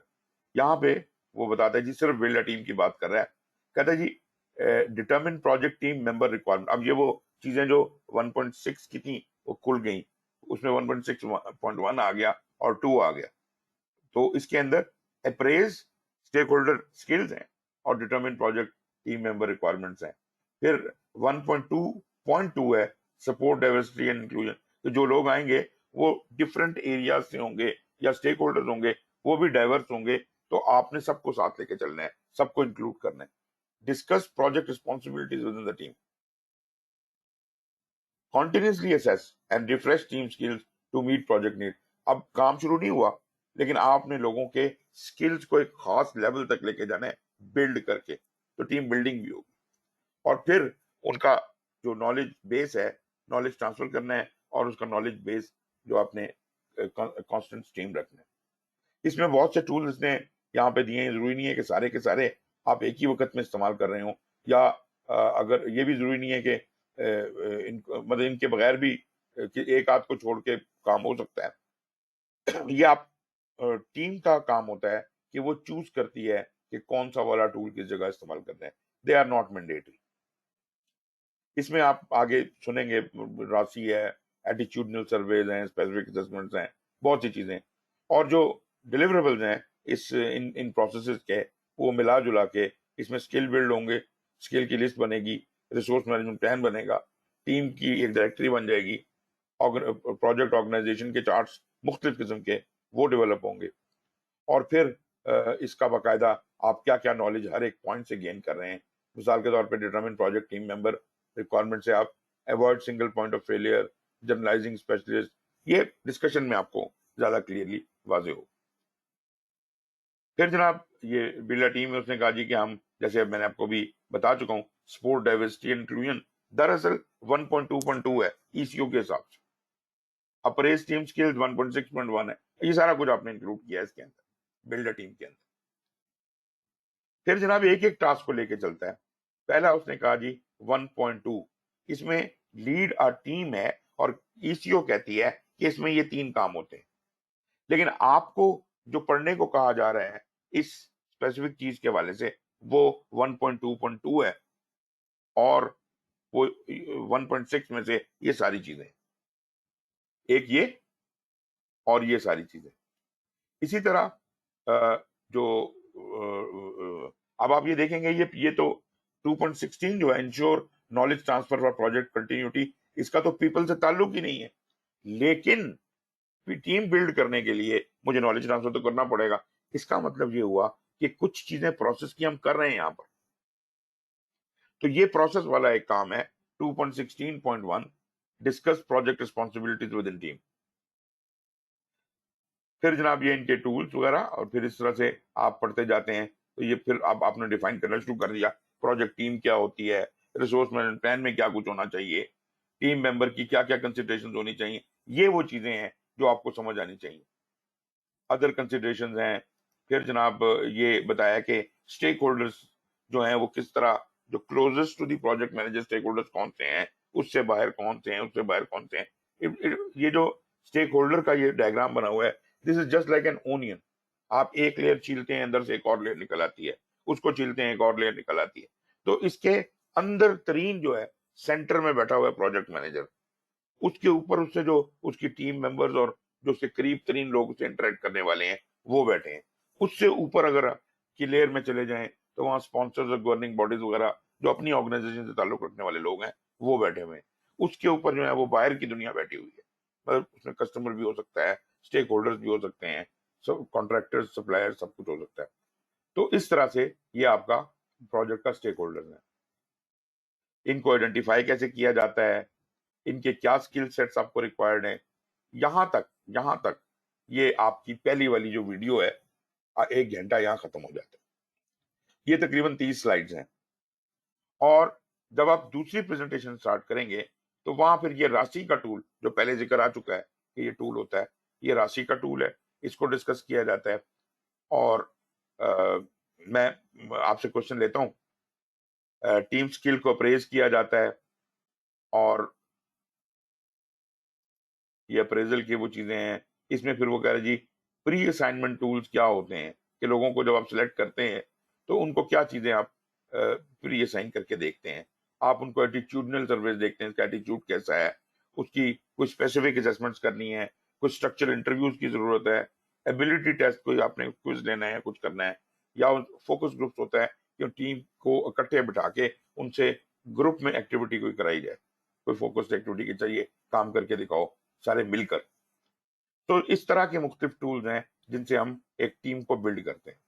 यहाँ पे वो बताता है जी, सिर्फ बिल्ड अ टीम की बात कर रहा है। कहता है जी determine project team member requirement. अब ये वो चीजें जो 1.6 की थी वो खुल गई, उसमें 1.6.1 आ गया और 2 आ गया। तो इसके अंदर अप्रेज स्टेक होल्डर स्किल्स हैं और determine project team member requirements हैं। फिर 1.2.2 है सपोर्ट डाइवर्सिटी एंड इंक्लूजन। तो जो लोग आएंगे वो डिफरेंट एरियाज से होंगे या स्टेक होल्डर्स होंगे, वो भी डाइवर्स होंगे, तो आपने सबको साथ लेके चलना है, सबको इंक्लूड करना है। Discuss project responsibilities within the team, continuously assess and refresh team skills to meet project need. अब काम शुरू नहीं हुआ, लेकिन आपने लोगों के स्किल्स को एक खास लेवल तक लेके जाना है बिल्ड करके, तो टीम बिल्डिंग भी होगी। और फिर उनका जो नॉलेज बेस है, नॉलेज ट्रांसफर करना है और उसका नॉलेज बेस जो आपने कांस्टेंट स्ट्रीम रखना है। इसमें बहुत से टूल्स इसने यहाँ पे दिए हैं। जरूरी नहीं है कि सारे के सारे आप एक ही वक्त में इस्तेमाल कर रहे हो, या अगर ये भी जरूरी नहीं है कि मतलब इनके बगैर भी कि एक आध को छोड़ के काम हो सकता है। ये आप टीम का काम होता है कि वो चूज करती है कि कौन सा वाला टूल किस जगह इस्तेमाल करना है। They are not mandatory. इसमें आप आगे सुनेंगे, राशि है, एटीट्यूडनल सर्वेज हैं, स्पेसिफिक असेसमेंट्स हैं, बहुत सी चीजें। और जो डिलीवरेबल्स हैं इस इन प्रोसेसेस के, वो मिला जुला के इसमें स्किल बिल्ड होंगे, स्किल की लिस्ट बनेगी, रिसोर्स मैनेजमेंट प्लान बनेगा, टीम की एक डायरेक्टरी बन जाएगी, प्रोजेक्ट ऑर्गेनाइजेशन के चार्ट्स मुख्तलिफ किस्म के वो डेवलप होंगे। और फिर इसका बाकायदा आप क्या क्या नॉलेज हर एक पॉइंट से गेन कर रहे हैं। मिसाल के तौर पे determine project team member requirement से आप avoid single point of failure, journalising specialist, ये डिस्कशन में आपको ज्यादा क्लियरली वाजे हो। फिर जनाब ये बिल्डर टीम में उसने कहा जी कि हम, जैसे अब मैंने आपको भी बता चुका हूँ, सपोर्ट डाइवर्सिटी एंड इंक्लूजन दरअसल 1.2.2 है ईसीओ के हिसाब से। अप्रेज टीम स्किल्स 1.6.1 है। ये सारा कुछ आपने इंक्लूड किया है इसके अंदर, बिल्डर टीम के अंदर। फिर जनाब एक एक टास्क को लेके चलता है। पहला उसने कहा जी 1.2, इसमें लीड अ टीम है और ईसीओ कहती है कि इसमें ये 3 काम होते हैं। लेकिन आपको जो पढ़ने को कहा जा रहा है इस स्पेसिफिक चीज के हवाले से, वो 1.2.2 है और वो 1.6 में से ये सारी चीजें, एक ये और ये सारी चीजें। इसी तरह जो अब आप ये देखेंगे, ये तो 2.16 जो है ensure knowledge transfer for project continuity, इसका तो पीपल से ताल्लुक ही नहीं है। लेकिन टीम बिल्ड करने के लिए मुझे नॉलेज ट्रांसफर तो करना पड़ेगा। इसका मतलब ये हुआ कि कुछ चीजें प्रोसेस की हम कर रहे हैं यहाँ पर, तो ये प्रोसेस वाला एक काम है। 2.16.1 discuss project responsibilities with in team. फिर जनाब ये इनके टूल्स वगैरह, और फिर इस तरह से आप पढ़ते जाते हैं। तो ये फिर अब आपने डिफाइन करना शुरू कर दिया, प्रोजेक्ट टीम क्या होती है, रिसोर्स मैनेजमेंट प्लान में क्या कुछ होना चाहिए, टीम मेंबर की क्या क्या कंसिडरेशन होनी चाहिए। ये वो चीजें हैं जो आपको समझ आनी चाहिए। अदर कंसिडरेशन हैं। फिर जनाब ये बताया कि स्टेक होल्डर्स जो हैं वो किस तरह, जो closest to the project manager stakeholders कौन से हैं, उससे बाहर कौन से हैं, उससे बाहर कौन से हैं। ये जो स्टेक होल्डर का ये डायग्राम बना हुआ है, this is just like an onion. आप एक लेयर छीलते हैं, अंदर से एक और लेयर निकल आती है, उसको छीलते हैं, एक और लेयर निकल आती है। तो इसके अंदर तरीन जो है, सेंटर में बैठा हुआ है प्रोजेक्ट मैनेजर, उसके ऊपर उससे जो उसकी टीम मेंबर्स और जो उसके करीब तरीन लोग उससे इंटरेक्ट करने वाले हैं वो बैठे हैं। उससे ऊपर अगर की लेयर में चले जाएं तो वहाँ स्पॉन्सर्स और गवर्निंग बॉडीज वगैरह जो अपनी ऑर्गेनाइजेशन से ताल्लुक रखने वाले लोग हैं वो बैठे हुए हैं। उसके ऊपर जो है वो बाहर की दुनिया बैठी हुई है, मतलब उसमें कस्टमर भी हो सकता है, स्टेक होल्डर्स भी हो सकते हैं, सब कॉन्ट्रैक्टर्स, सप्लायर, सब कुछ हो सकता है। तो इस तरह से ये आपका प्रोजेक्ट का स्टेक होल्डर्स है। इनको आइडेंटिफाई कैसे किया जाता है, इनके क्या स्किल सेट्स आपको रिक्वायर्ड हैं, यहाँ तक ये आपकी पहली वाली जो वीडियो है 1 घंटा यहाँ खत्म हो जाता है। ये तकरीबन 30 स्लाइड्स हैं। और जब आप दूसरी प्रेजेंटेशन स्टार्ट करेंगे तो वहां फिर ये राशि का टूल, जो पहले जिक्र आ चुका है कि ये टूल होता है, ये राशि का टूल है, इसको डिस्कस किया जाता है। और मैं आपसे क्वेश्चन लेता हूँ, टीम स्किल को अप्रेज किया जाता है, और ये अप्रेजल की वो चीजें हैं। इसमें फिर वो कह रहे जी प्री असाइनमेंट टूल्स क्या होते हैं, कि लोगों को जब आप सिलेक्ट करते हैं तो उनको क्या चीजें आप प्री असाइन करके देखते हैं। आप उनको एटीट्यूडनल सर्वेस देखते हैं, इसका एटीट्यूड कैसा है, उसकी कुछ स्पेसिफिक असेसमेंट्स करनी है, कुछ स्ट्रक्चर इंटरव्यूज की जरूरत है, एबिलिटी टेस्ट कोई आपने क्विज लेना है, कुछ करना है, या फोकस ग्रुप्स होता है कि टीम को इकट्ठे बिठा के उनसे ग्रुप में एक्टिविटी कोई कराई जाए, कोई फोकस्ड एक्टिविटी की चाहिए, काम करके दिखाओ सारे मिलकर। तो इस तरह के मुख्तलिफ टूल्स हैं जिनसे हम एक टीम को बिल्ड करते हैं।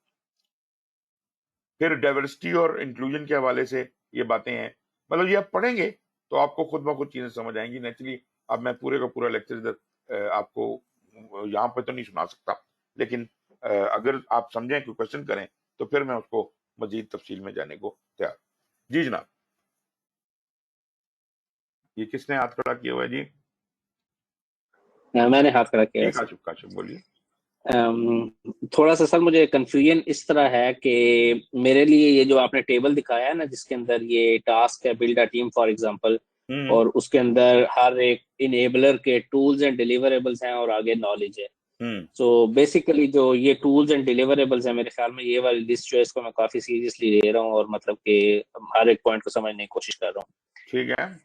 फिर डाइवर्सिटी और इंक्लूजन के हवाले से ये बातें हैं, मतलब ये आप पढ़ेंगे तो आपको खुद ब खुद चीजें समझ आएंगी। नेचुरली अब मैं पूरे का पूरा लेक्चर इधर आपको यहाँ पे तो नहीं सुना सकता, लेकिन अगर आप समझें कि क्वेश्चन करें तो फिर मैं उसको मजीद तफसील में जाने को तैयार। जी जनाब, ये किसने हाथ खड़ा किया हुआ है जी? मैंने हाथ खड़ा किया है। काशिफ, काशिफ बोलिए। थोड़ा सा सर मुझे कंफ्यूजन इस तरह है कि मेरे लिए ये जो आपने टेबल दिखाया है ना, जिसके अंदर ये टास्क है build a team for example, और उसके अंदर हर एक इनेबलर के टूल्स एंड डिलीवरेबल्स हैं और आगे नॉलेज है। सो बेसिकली जो ये टूल्स एंड डिलीवरेबल्स है, मेरे ख्याल में ये वाली लिस्ट जो है इसको मैं काफी सीरियसली ले रहा हूँ और मतलब कि हर एक पॉइंट को समझने की कोशिश कर रहा हूँ। ठीक है।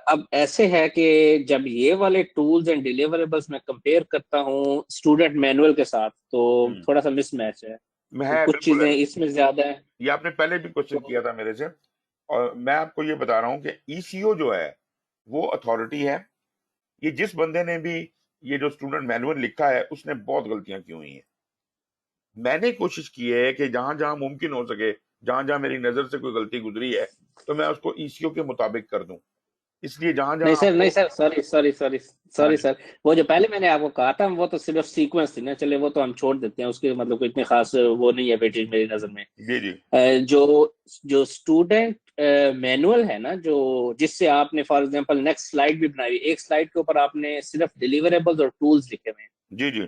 अब ऐसे है कि जब ये वाले टूल्स एंड डिलीवरेबल्स मैं कंपेयर करता हूँ स्टूडेंट मैनुअल के साथ, तो थोड़ा सा मिसमैच है। तो कुछ चीजें इसमें ज्यादा है। ये आपने पहले भी क्वेश्चन किया था मेरे से, और मैं आपको ये बता रहा हूँ कि ईसीओ जो है वो अथॉरिटी है। ये जिस बंदे ने भी ये जो स्टूडेंट मैनुअल लिखा है उसने बहुत गलतियां की हुई हैं। मैंने कोशिश की है कि जहां जहां मुमकिन हो सके, जहां जहां मेरी नजर से कोई गलती गुजरी है तो मैं उसको ईसीओ के मुताबिक कर दूं। इसलिए जहां जहां नहीं सर सॉरी सर, वो जो पहले मैंने आपको कहा था वो तो सिर्फ सीक्वेंस थी ना, चले वो तो हम छोड़ देते हैं, उसके मतलब कोई इतनी खास वो नहीं है वेटेज मेरी नजर में। जी जी। जो स्टूडेंट मैनुअल है ना, जो जिससे आपने फॉर एग्जांपल नेक्स्ट स्लाइड भी बनाई, एक स्लाइड के ऊपर आपने सिर्फ डिलीवरेबल्स और टूल्स लिखे हुए हैं। जी जी।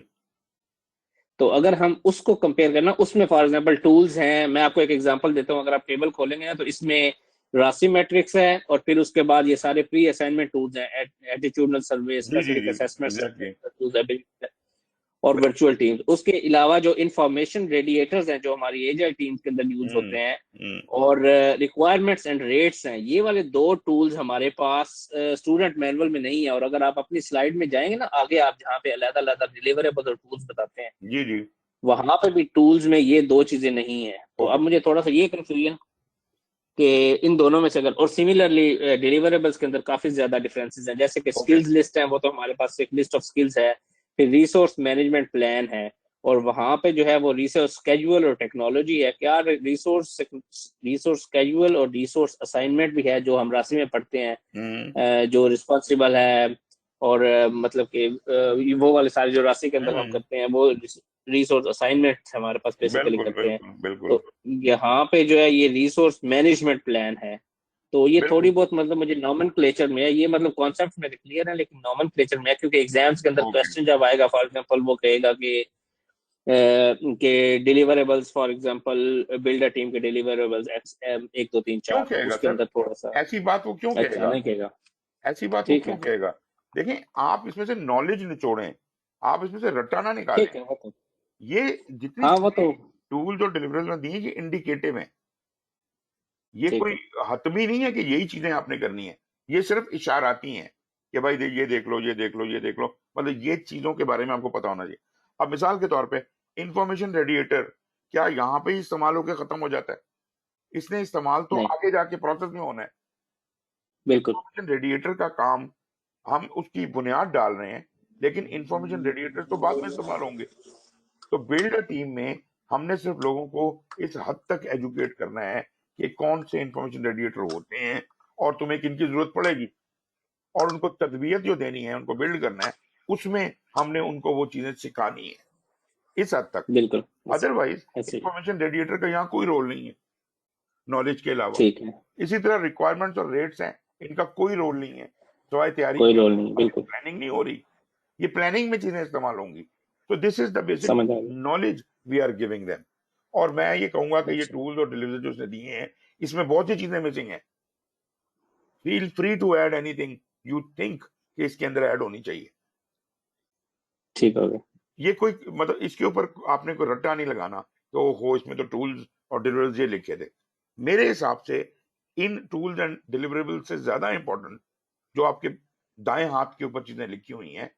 तो अगर हम उसको कंपेयर करना, उसमें फॉर एग्जांपल टूल्स हैं, मैं आपको एक एग्जांपल देता हूँ। अगर आप टेबल खोलेंगे ना तो इसमें राशि मैट्रिक्स है, और फिर उसके बाद ये सारे प्री असाइनमेंट टूल्स हैं, एटीट्यूडनल सर्वे, स्पेसिफिक असेसमेंट और वर्चुअल टीम्स। उसके अलावा जो इंफॉर्मेशन रेडिएटर्स हैं जो हमारी एजाइल टीम्स के अंदर यूज होते हैं, और रिक्वायरमेंट्स एंड रेट्स हैं, ये वाले दो टूल्स हमारे पास स्टूडेंट मैनुअल में नहीं है। और अगर आप अपनी स्लाइड में जाएंगे ना आगे, आप जहाँ पे अलग-अलग डिलीवरेबल और टूल्स बताते हैं, जी जी, वहां पे भी टूल्स में ये दो चीजें नहीं है। तो अब मुझे थोड़ा सा ये कंफ्यूजन कि इन दोनों में से अगर, और सिमिलरली डिलीवरेबल्स के अंदर काफी ज्यादा डिफरेंसेस हैं। जैसे कि स्किल्स लिस्ट है, वो तो हमारे पास एक लिस्ट ऑफ स्किल्स है, फिर रिसोर्स मैनेजमेंट प्लान है, और वहां पे जो है वो रिसोर्स स्केड्यूल और टेक्नोलॉजी है। क्या रिसोर्स स्केड्यूल और रिसोर्स असाइनमेंट भी है जो हम राशि में पढ़ते हैं, जो रिस्पॉन्सिबल है, और मतलब कि वो वाले सारे जो राशि के अंदर हम करते हैं वो रिसोर्स असाइनमेंट हमारे पास बेसिकली करते हैं। तो यहाँ पे जो है ये रिसोर्स मैनेजमेंट प्लान है। तो ये थोड़ी बहुत मतलब मुझे नॉमेनक्लेचर में है, ये मतलब कॉन्सेप्ट में क्लियर है, लेकिन नॉमेनक्लेचर में है, क्योंकि एग्जाम्स के अंदर क्वेश्चन जब आएगा फॉर एग्जांपल वो कहेगा कि के deliverables, for example build a team के डिलीवरेबल्स 1 2 3 क्यों 4, तो कहेगा उसके सर? अंदर थोड़ा सा ऐसी बात वो क्यों अच्छा कहेगा? नहीं कहेगा। ऐसी बात वो ठीक क्यों है, कहेगा? देखें, आप इसमें से नॉलेज निचोड़ें, आप इसमें से रट्टा ना निकालें। ठीक है, वो तो ये जितनी हाँ वो तो टूल्स और डिलीवरेबल्स दिए ये इंडिकेटिव है, ये ठीक कोई है। हतमी नहीं है कि यही चीजें आपने करनी है। ये सिर्फ इशाराती हैं कि भाई ये देख लो, ये देख लो, ये देख लो, मतलब ये चीजों के बारे में आपको पता होना चाहिए। अब मिसाल के तौर पे इंफॉर्मेशन रेडिएटर क्या यहाँ पे ही इस्तेमाल होकर खत्म हो जाता है? इसने इस्तेमाल तो नहीं, आगे जाके प्रोसेस में होना है। बिल्कुल इंफॉर्मेशन रेडिएटर का काम, हम उसकी बुनियाद डाल रहे हैं, लेकिन इंफॉर्मेशन रेडिएटर तो बाद में इस्तेमाल होंगे। तो बिल्ड अ टीम में हमने सिर्फ लोगों को इस हद तक एजुकेट करना है कि कौन से इंफॉर्मेशन रेडिएटर होते हैं और तुम्हें किनकी जरूरत पड़ेगी, और उनको तदबीयत जो देनी है, उनको बिल्ड करना है, उसमें हमने उनको वो चीजें सिखानी है, इस हद तक। बिल्कुल अदरवाइज ऐसे ही। इंफॉर्मेशन रेडिएटर का यहाँ कोई रोल नहीं है नॉलेज के अलावा। ठीक है, इसी तरह रिक्वायरमेंट्स और रेट्स हैं, इनका कोई रोल नहीं है सवाए तैयारी कोई के। रोल नहीं, बिल्कुल प्लानिंग नहीं हो रही, ये प्लानिंग में चीजें इस्तेमाल होंगी। तो दिस इज द बेसिक समझ आ गया। Knowledge we are giving them. और मैं ये कहूंगा कि ये अच्छा, टूल्स और डिलीवरी जो उसने दिए हैं, इसमें बहुत सी चीजें मिसिंग हैं। Feel free to add anything you think कि इसके अंदर ऐड होनी चाहिए। ठीक हो गया। ये कोई मतलब इसके ऊपर आपने कोई रट्टा नहीं लगाना तो हो इसमें तो टूल्स और डिलीवरेबल्स ये लिखे थे। मेरे हिसाब से इन टूल्स एंड डिलीवरेबल्स से ज्यादा इंपॉर्टेंट जो आपके दाएं हाथ के ऊपर चीजें लिखी हुई हैं,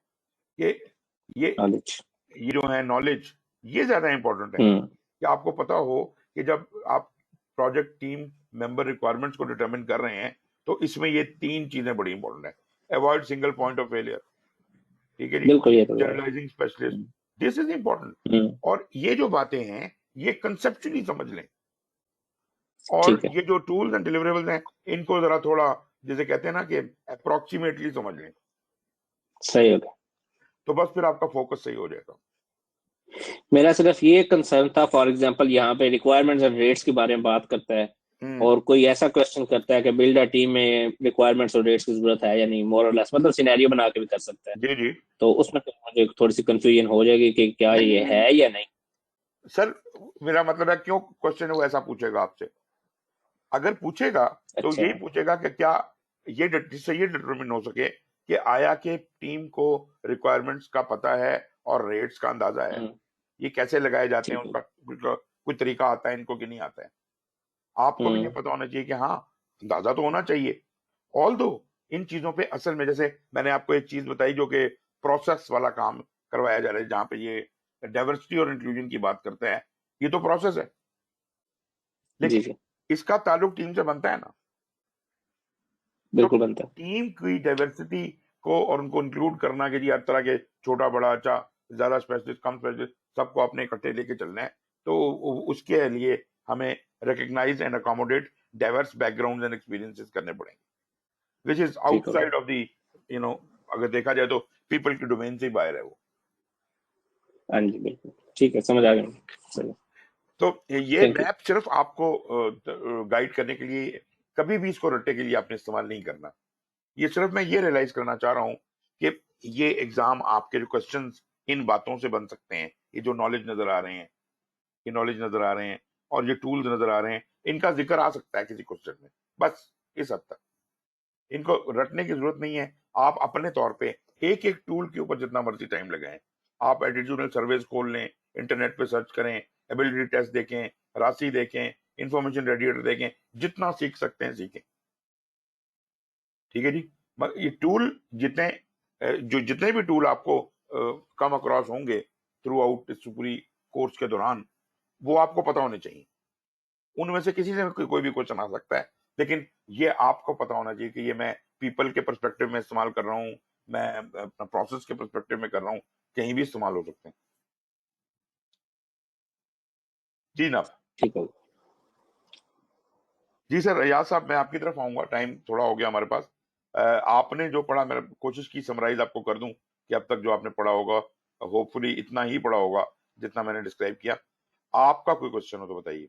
ये नॉलेज, ये जो है नॉलेज, ये ज्यादा इंपॉर्टेंट है कि आपको पता हो कि जब आप प्रोजेक्ट टीम मेंबर रिक्वायरमेंट्स को डिटरमिन कर रहे हैं तो इसमें ये 3 चीजें बड़ी इंपॉर्टेंट है। Avoid single point of failure, ठीक है जी। बिल्कुल ये तो है। Generalising specialist, this is important. और ये जो बातें हैं ये कंसेप्चुअली समझ लें, और ठीक है, ये जो टूल्स एंड डिलीवरेबल्स हैं इनको जरा थोड़ा, जैसे कहते हैं ना कि अप्रोक्सीमेटली समझ लें, सही हो गया। तो बस फिर आपका फोकस सही हो जाएगा। मेरा सिर्फ ये कंसर्न था, फॉर एग्जांपल यहाँ पे रिक्वायरमेंट्स एंड रेट्स के बारे में बात करता है और कोई ऐसा क्वेश्चन करता है कि बिल्ड अ टीम में रिक्वायरमेंट्स और रेट्स की जरूरत है या नहीं, मोर और लेस, मतलब सिनेरियो बना के भी कर सकता है। जी जी। तो उसमें तो मुझे थोड़ी सी कंफ्यूजन हो जाएगी कि क्या नहीं, ये नहीं, है या नहीं। सर मेरा मतलब है क्यों क्वेश्चन वो ऐसा पूछेगा आपसे? अगर पूछेगा तो अच्छा, यही पूछेगा कि क्या ये जिससे ये डिटरमिन हो सके कि आया कि टीम को रिक्वायरमेंट्स का पता है और रेट्स का अंदाजा है, ये कैसे लगाए जाते हैं, ठीक है। उनका कोई तरीका आता है इनको कि नहीं आता है। आपको भी ये पता होना चाहिए कि हाँ अंदाजा तो होना चाहिए। ऑल्दो इन चीजों पे असल में, जैसे मैंने आपको एक चीज बताई जो कि प्रोसेस वाला काम करवाया जा रहा है, जहां पे ये डाइवर्सिटी और इंक्लूजन की बात करते हैं, ये तो प्रोसेस है, जी लेकिन जी, इसका ताल्लुक टीम से बनता है ना। तो बिल्कुल बनता है। टीम की डाइवर्सिटी को और उनको इंक्लूड करना कि जी हर तरह के छोटा बड़ा, अच्छा ज्यादा स्पेशलिस्ट कम स्पेशलिस्ट, सबको अपने इकट्ठे लेके चलना है, तो उसके लिए हमें recognise and accommodate diverse background and experiences करने पड़ेंगे, विच इज ठीक हो outside of the, you know, अगर देखा जाए तो पीपल की डोमेन से ही बाहर है वो। हाँ जी, बिल्कुल ठीक है, समझ आ गया। चलो, तो ये थैंक यू। मैप सिर्फ आपको गाइड करने के लिए, कभी भी इसको रट्टे के लिए आपने इस्तेमाल नहीं करना। ये सिर्फ मैं ये रियलाइज करना चाह रहा हूँ कि ये एग्जाम आपके जो क्वेश्चंस इन बातों से बन सकते हैं, ये जो नॉलेज नजर आ रहे हैं, ये नॉलेज नजर आ रहे हैं और ये टूल्स नजर आ रहे हैं, इनका जिक्र आ सकता है किसी क्वेश्चन में, बस इस हद तक। इनको रटने की जरूरत नहीं है। आप अपने तौर पे एक एक टूल के ऊपर जितना मर्जी टाइम लगाएं, आप एटीट्यूडल सर्वेज खोल लें, इंटरनेट पे सर्च करें, एबिलिटी टेस्ट देखें, राशि देखें, इंफॉर्मेशन रेडिएटर देखें, जितना सीख सकते हैं सीखें, ठीक है जी। ये टूल जितने जितने भी टूल आपको कम अक्रॉस होंगे थ्रू आउट इस पूरी कोर्स के दौरान, वो आपको पता होने चाहिए। उनमें से किसी से कोई भी क्वेश्चन आ सकता है, लेकिन ये आपको पता होना चाहिए कि ये मैं पीपल के पर्सपेक्टिव में इस्तेमाल कर रहा हूँ, मैं अपना प्रोसेस के पर्सपेक्टिव में कर रहा हूँ, कहीं भी इस्तेमाल हो सकते हैं। जी जनाब। ठीक हो, जी सर, रियाज साहब मैं आपकी तरफ आऊंगा, टाइम थोड़ा हो गया हमारे पास। आपने जो पढ़ा, मैं कोशिश की समराइज आपको कर दूं कि अब तक जो आपने पढ़ा होगा होपफुली इतना ही पढ़ा होगा जितना मैंने डिस्क्राइब किया। आपका कोई क्वेश्चन हो तो बताइए।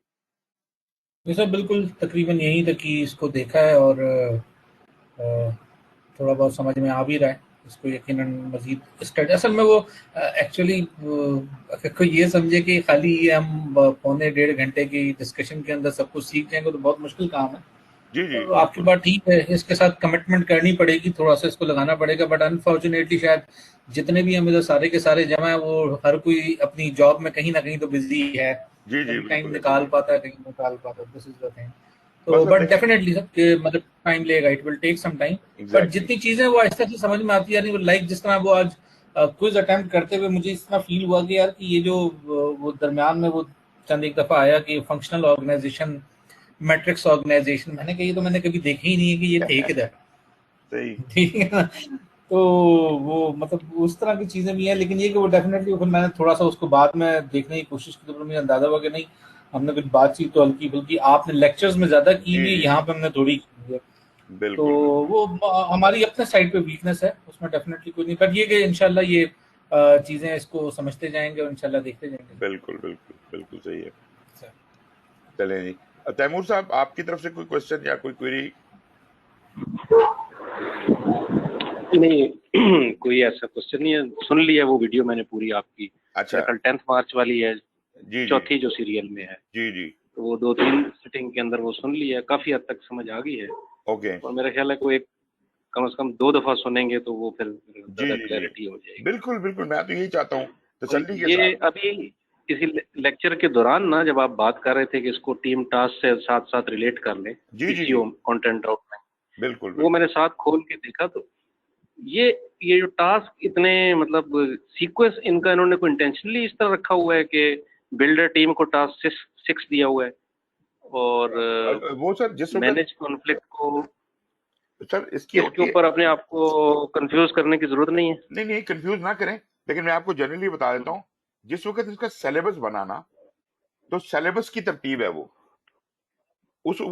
जी सर, बिल्कुल तकरीबन यही तक कि इसको देखा है और थोड़ा बहुत समझ में आ भी रहा है। इसको यकीनन मजीद स्टडी, असल में वो एक्चुअली कोई ये समझे कि खाली ये हम पौने डेढ़ घंटे की डिस्कशन के अंदर सब कुछ सीख जाएंगे तो बहुत मुश्किल काम है। जी जी तो आपकी बात ठीक है, इसके साथ कमिटमेंट करनी पड़ेगी, थोड़ा सा इसको लगाना पड़ेगा, बट अनफॉर्चुनेटली शायद जितने भी हम इधर सारे के सारे जमा है वो हर कोई अपनी जॉब में कहीं ना कहीं तो बिजी है, जी जी कहीं टाइम बिल्कुल निकाल पाता है, कहीं निकाल पाता है, दिस इज द थिंग। तो बस बट देखिए डेफिनेटली सर कि मतलब टाइम लेगा, it will take some time, but exactly जितनी चीजें वो आहिस्ता से समझ में आती है, यानी लाइक जिस तरह वो आज क्विज अटेम्प्ट करते हुए मुझे इस तरह फील हुआ कि यार कि ये जो वो दरमियान में वो चंद एक दफा आया कि फंक्शनल ऑर्गेनाइजेशन, मैट्रिक्स ऑर्गेनाइजेशन, मैंने कहा ये तो मैंने कभी देखा ही नहीं है कि ये थे किधर। सही ठीक है ना? तो वो मतलब उस तरह की चीजें भी हैं, लेकिन ये कि वो डेफिनेटली फिर मैंने थोड़ा सा उसको बाद में देखने की कोशिश की तो फिर मुझे अंदाजा हुआ कि नहीं, हमने कुछ बातचीत तो हल्की फुल्की आपने लेक्चर्स में ज्यादा की जी हुई है, जी यहाँ पे हमने थोड़ी की है। तो बिल्कुल बिल्कुल वो हमारी अपने साइड पे वीकनेस है, उसमें डेफिनेटली कोई नहीं, पर ये कि इंशाल्लाह ये चीजें इसको समझते जाएंगे और इंशाल्लाह देखते जाएंगे। बिल्कुल बिल्कुल बिल्कुल सही है। सर, चलें जी, तैमूर साहब आपकी तरफ से कोई क्वेश्चन या कोई क्वेरी? नहीं कोई ऐसा क्वेश्चन नहीं है, सुन लिया वो वीडियो मैंने पूरी आपकी, अच्छा मेरा कल 10 मार्च वाली है, जी जी चौथी जो सीरियल में है, जी जी तो वो 2-3 सिटिंग के अंदर वो सुन लिया, काफी हद तक समझ आ गई है, ओके और मेरा ख्याल है कोई कम से कम 2 दफा सुनेंगे तो वो फिर जी ज्यादा जी जी क्लैरिटी हो जाएगी। बिल्कुल बिल्कुल, मैं तो यही चाहता हूँ और तसल्ली के ये साथ। अभी इसी लेक्चर के दौरान ना, जब आप बात कर रहे थे कि इसको टीम टास्क से साथ साथ रिलेट कर लें, जी जी जी पीसीओ कंटेंट आउटलाइन, बिल्कुल वो बिल्कुल मैंने साथ खोल के देखा तो ये ये जो टास्क इतने मतलब सीक्वेंस इनका, इन्होंने कोई इंटेंशनली इस तरह रखा हुआ है कि बिल्डर टीम को टास्क 6 दिया हुआ है और वो सर जिस वक्त मैनेज कॉन्फ्लिक्ट को, सर इसकी इसके होती है, ऊपर अपने आप को कंफ्यूज करने की जरूरत नहीं है। नहीं नहीं कंफ्यूज ना करें, लेकिन मैं आपको जनरली बता देता हूँ, जिस वक्त इसका सिलेबस बनाना, तो सिलेबस की तरतीब है वो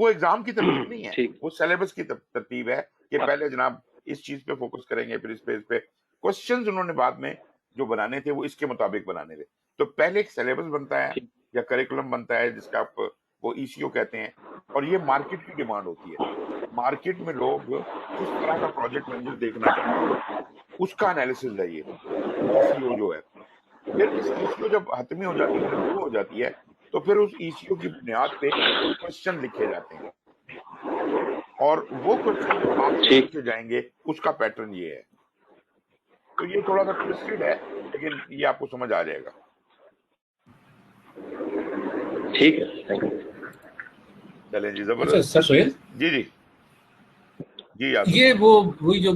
एग्जाम की तरतीब नहीं है, ठीक। वो सिलेबस की तरतीब है कि पहले जनाब इस चीज पे फोकस करेंगे, फिर इस पे क्वेश्चंस उन्होंने बाद में जो बनाने थे वो इसके मुताबिक बनाने थे। तो पहले एक सिलेबस बनता है ठीक। या करिकुलम बनता है जिसका आप वो ईसीओ कहते हैं, और ये मार्केट की डिमांड होती है। मार्केट में लोग किस तरह का प्रोजेक्ट मैनेजर देखना चाहते हैं, उसका एनालिसिस है ये ईसीओ जो है। फिर इस ईसीओ जब हतमी हो जाती है, रिव्यू हो जाती है, तो फिर उस ईसीओ की बुनियाद पे क्वेश्चन लिखे जाते हैं, और वो क्वेश्चन जो आपसे ठीक। पूछे जाएंगे उसका पैटर्न ये है। तो ये थोड़ा सा ट्विस्टेड है, लेकिन ये आपको समझ आ जाएगा। ठीक है, थैंक यू। चलें जी, अच्छा जबरदस्त। सर सोहेल, जी जी जी याद ये वो वही जो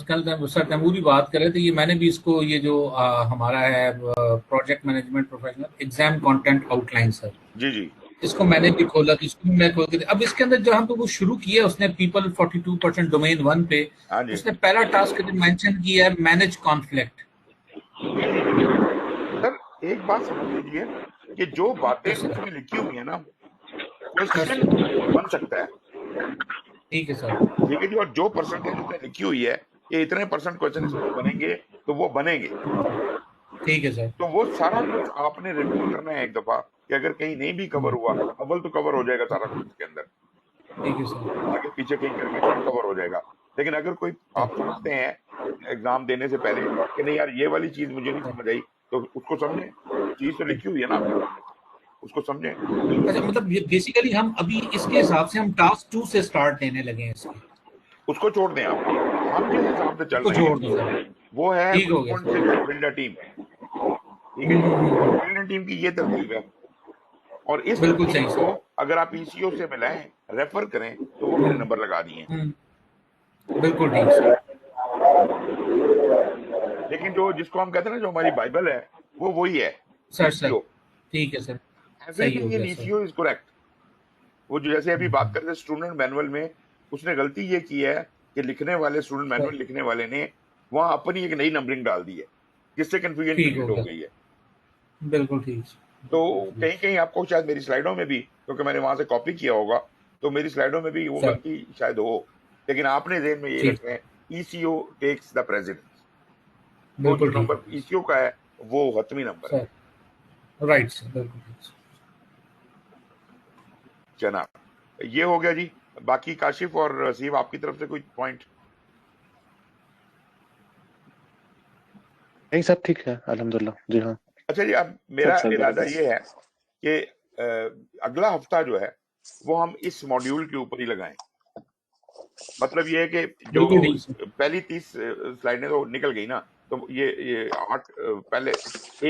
कल सर तैमूर भी बात कर रहे थे, ये मैंने भी इसको, ये जो हमारा है project management professional exam content outline sir, जी जी इसको मैंने भी खोला तो इसको भी मैं खोल के, अब इसके अंदर जो हम तो वो शुरू किया उसने पीपल 42% डोमेन 1 पे, हाँ जी उसने पहला टास्क मेंशन किया है मैनेज कॉन्फ्लिक्ट। जी जी जी सर, एक बात समझ लीजिए कि जो बातें यस सर। उसमें लिखी हुई है ना, सर क्वेश्चन बन सकता है, ठीक है सर। ठीक है जी, और जो परसेंटेज उसमें लिखी हुई है कि इतने परसेंट क्वेश्चन इसमें बनेंगे, तो वो बनेंगे। ठीक है सर। तो वो सारा कुछ आपने रिव्यू करना है एक दफा, कि अगर कहीं नहीं भी कवर हुआ, अव्वल तो कवर हो जाएगा सारा कुछ इसके अंदर, ठीक है सर। आगे पीछे कहीं करके सब कवर हो जाएगा। लेकिन अगर कोई आप समझते हैं एग्जाम देने से पहले कि नहीं यार ये वाली चीज मुझे नहीं समझ आई, तो उसको समझें, चीज तो लिखी हुई है ना आपके सामने, उसको समझें। अच्छा, मतलब बेसिकली हम अभी इसके हिसाब से हम टास्क 2 से स्टार्ट लेने लगे हैं इसके, उसको छोड़ दें आप, हम जिस हिसाब से चल उसको रहे छोड़ दो हैं सर। वो है ठीक हो गया 2.6 सर। बिल्डर टीम, ठीक है जी, बिल्डर टीम की ये तरतीब है, और इस बिल्कुल तरतीब सही को सर। अगर आप ईसीओ से मिलाएं, रेफर करें, तो वो मैंने नंबर लगा दिए हैं। बिल्कुल ठीक सर। लेकिन जो जिसको हम कहते हैं ना, जो हमारी बाइबल है, वो वही है, सर सर ईसीओ। ठीक है सर। सही हो एवरीथिंग इन गया सर। Eco is correct. वो जो जैसे अभी बात करते हैं स्टूडेंट मैनुअल में, उसने गलती ये की है कि लिखने वाले, स्टूडेंट मैनुअल लिखने वाले ने वहां अपनी एक नई नंबरिंग डाल दी है, जिससे कंफ्यूजन ठीक हो क्रिएट हो गया, गई है। बिल्कुल ठीक सर, तो बिल्कुल ठीक कहीं कहीं आपको शायद मेरी स्लाइडों में भी, क्योंकि मैंने वहां से कॉपी किया होगा, तो मेरी स्लाइडों में भी वो सर। गलती शायद हो, लेकिन आपने ज़हन में ये ठीक, रखना है, ईसीओ टेक्स द प्रेसिडेंस। तो जो बिल्कुल ठीक नंबर है ईसीओ का है वो हतमी नंबर है। सर। राइट सर, बिल्कुल ठीक सर। जनाब ये हो गया जी। बाकी काशिफ और रसीब आपकी तरफ से कोई पॉइंट? नहीं सब ठीक है अल्हम्दुलिल्लाह जी हाँ। अच्छा जी, अब मेरा अच्छा, इरादा जबरदस्त। ये है कि अगला हफ्ता जो है वो हम इस मॉड्यूल के ऊपर ही लगाएं। मतलब ये है कि जो बिल्कुल ठीक सर। पहली 30 स्लाइडें तो निकल गई ना, तो ये 8 पहले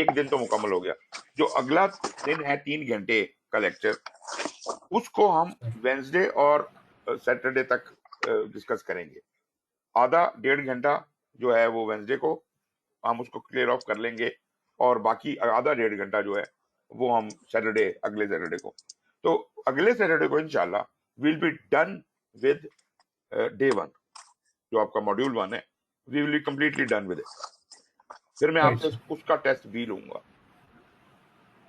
एक दिन तो मुकम्मल हो गया। जो अगला दिन है 3 घंटे का लेक्चर, उसको हम वेंसडे और सैटरडे तक डिस्कस करेंगे। आधा 1.5 घंटा जो है वो वेंसडे को हम उसको क्लियर ऑफ कर लेंगे, और बाकी आधा 1.5 घंटा जो है वो हम सैटरडे, अगले सैटरडे को। तो अगले सैटरडे को इंशाल्लाह will be done with day 1, जो आपका मॉड्यूल 1 है, we will be completely done with it. फिर मैं राइट आपसे सर, उसका टेस्ट भी लूंगा,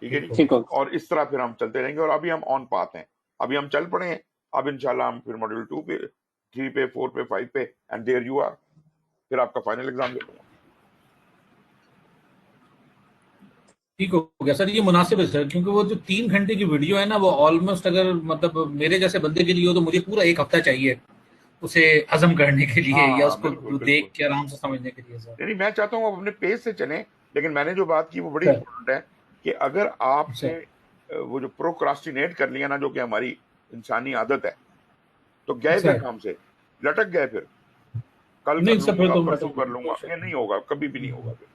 ठीक है ठीक जी। हो ठीक गया। हो। और इस तरह फिर हम चलते रहेंगे, और अभी हम ऑन पाथ हैं, अभी हम चल पड़े हैं। अब इंशाल्लाह हम फिर मॉड्यूल 2 पे, 3 पे, 4 पे, 5 पे, एंड देयर यू आर, फिर आपका फाइनल एग्जाम दे दूंगा। ठीक हो गया सर, ये मुनासिब है सर, क्योंकि वो जो 3 घंटे की वीडियो है ना, वो ऑलमोस्ट अगर मतलब मेरे जैसे बंदे के लिए हो तो मुझे पूरा एक हफ्ता चाहिए उसे हजम करने के लिए या हाँ उसको बिल्कुल देख बिल्कुल। के आराम से समझने के लिए सर। नहीं, मैं चाहता हूँ आप अपने पेज से चलें, लेकिन मैंने जो बात की वो बड़ी सर इंपॉर्टेंट है कि अगर आपने सर वो जो प्रोक्रास्टिनेट कर लिया ना, जो कि हमारी इंसानी आदत है, तो गए फिर सर काम से, लटक गए, फिर कल नहीं कर सर, फिर लूंगा, तो परसों मटक कर नहीं, कोई लूंगा, शक ये नहीं होगा, कभी भी नहीं होगा। फिर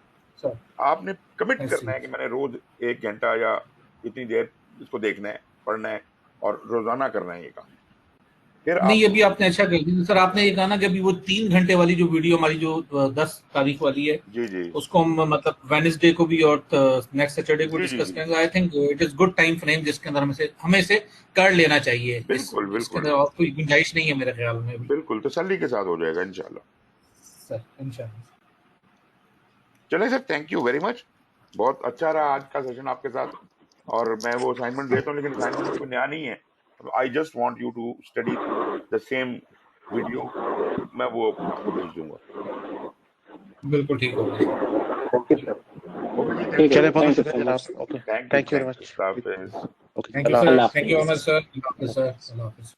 सर। आपने कमिट ऐसी करना है कि मैंने रोज 1 घंटा या इतनी देर इसको देखना है, पढ़ना है, और रोजाना करना है ये काम। फिर नहीं, आप अभी आपने अच्छा कर दिया सर। आपने ये कहा ना कि अभी वो 3 घंटे वाली जो वीडियो हमारी जो 10 तारीख वाली है, जी जी उसको हम मतलब वेडनेसडे को भी और नेक्स्ट सैटरडे को जी जी डिस्कस जी, करेंगे। I think it is good time frame जिसके अंदर हमें से कर लेना चाहिए। बिल्कुल इसके बिल्कुल अंदर और कोई गुंजाइश नहीं है मेरे ख्याल में भी। बिल्कुल, तसल्ली के साथ हो जाएगा इंशाल्लाह। सर इंशाल्लाह। चले sir, thank you very much, बहुत अच्छा रहा आज का सेशन आपके साथ। और मैं वो असाइनमेंट देता हूँ, लेकिन असाइनमेंट में कोई नया नहीं है। I just want you to study the same video, मैं वो आपको भेज दूंगा। बिल्कुल ठीक होगा सर। ओके जी, ठीक थैंक है यू, चले सर, बहुत थैंक यू शुक्रिया सो जनाब। Much. Okay thank you, thank you very thank you, much. अल्लाह हाफिज़। ओके थैंक यू अल्लाह सर, अल्लाह हाफिज़। थैंक यू हाफिज। सर।